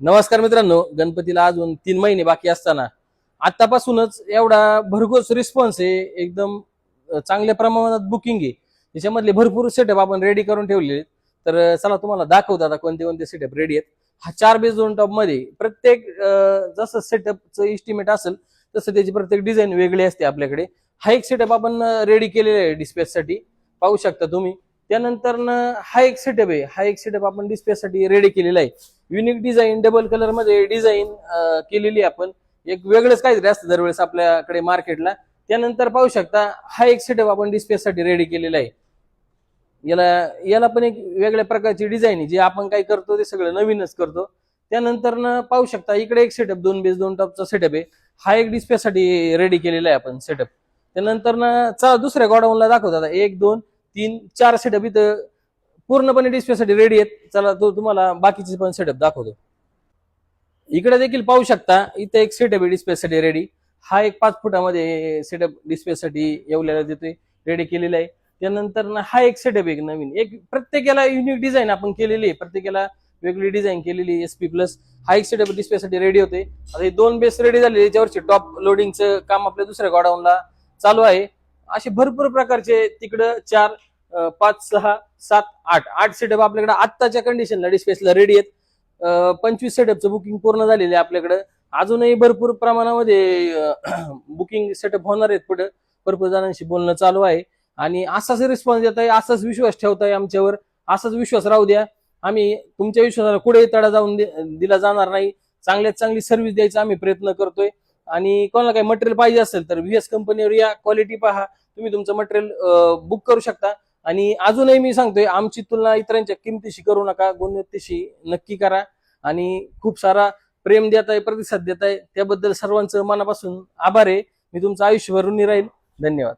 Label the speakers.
Speaker 1: नमस्कार मित्रांनो, गणपतीला अजून 3 महिने बाकी असताना आतापासूनच एवढा भरघोस रिस्पॉन्स आहे. एकदम चांगल्या प्रमाणात बुकिंग आहे. त्याच्यामधले भरपूर सेटअप आपण रेडी करून ठेवले. तर चला तुम्हाला दाखवतो आता कोणते कोणते सेटअप रेडी आहेत. हा 4 बेस 2 टॉप मध्ये प्रत्येक जसं सेटअपचं इस्टिमेट असेल तसं त्याची प्रत्येक डिझाईन वेगळी असते आपल्याकडे. हा एक सेटअप आपण रेडी केलेला आहे डिस्पॅच साठी, पाहू शकता तुम्ही. त्यानंतर हा एक सेटअप आहे. हा एक सेटअप आपण डिस्पॅच साठी रेडी केलेला आहे. युनिक डिझाईन, डबल कलर मध्ये डिझाईन केलेली आपण. एक वेगळंच काहीतरी असतं दरवेळेस आपल्याकडे मार्केटला. त्यानंतर पाहू शकता हा एक सेटअप आपण डिस्पॅच साठी रेडी केलेला आहे. याला याला पण एक वेगळ्या प्रकारची डिझाईन आहे. जे आपण काय करतो ते सगळं नवीनच करतो. त्यानंतर पाहू शकता इकडे एक सेटअप 2 बेस 2 टॉपचा सेटअप आहे. हा एक डिस्पॅच साठी रेडी केलेला आहे आपण सेटअप. त्यानंतर चला दुसऱ्या गोडाऊनला दाखवतो. 1 2 3 4 सेटअप इथं पूर्णपणे डिस्प्ले साठी रेडी आहेत. चला तो तुम्हाला बाकीचे पण सेटअप दाखवतो. इकडे देखील पाहू शकता इथे एक सेटअप आहे डिस्प्ले साठी रेडी. हा एक 5 फुटामध्ये सेटअप डिस्प्ले साठी येवल्याला देतोय, रेडी केलेला आहे. त्यानंतर हा एक सेटअप आहे नवीन. एक प्रत्येकाला युनिक डिझाईन आपण केलेली आहे, प्रत्येकाला वेगळी डिझाईन केलेली SP प्लस. हा एक सेटअप डिस्प्ले साठी रेडी होते. आता हे 2 बेस रेडी झाले. याच्यावरचे टॉप लोडिंगचं काम आपल्या दुसऱ्या गोडाऊनला चालू आहे. असे भरपूर प्रकारचे तिकडं 4 5 6 7 8 सेटअप आपल्याकडे आत्ताच्या कंडिशनला डिस्प्लेसला रेडी आहेत. 25 सेटअपचं बुकिंग पूर्ण झालेलं आहे आपल्याकडे. अजूनही भरपूर प्रमाणामध्ये बुकिंग सेटअप होणार आहेत पुढे. भरपूर जणांशी बोलणं चालू आहे आणि असाच रिस्पॉन्स देत आहे, असाच विश्वास ठेवताय आमच्यावर. असाच विश्वास राहू द्या. आम्ही तुमच्या विश्वासाला कुठेही तडा जाऊन दिला जाणार नाही. चांगल्यात चांगली सर्व्हिस द्यायचा आम्ही प्रयत्न करतोय. आणि कोणाला काही मटेरियल पाहिजे असेल तर VS कंपनीवर या, क्वालिटी पहा, तुम्ही तुमचं मटेरियल बुक करू शकता. आणि अजूनही मी सांगतोय, आमची तुलना इतरांच्या किमतीशी करू नका, गुणवत्तेशी नक्की करा. आणि खूप सारा प्रेम देत आहे, प्रतिसाद देत आहे, त्याबद्दल सर्वांचं मनापासून आभार आहे. मी तुमचं आयुष्यभर ऋणी राहील. धन्यवाद.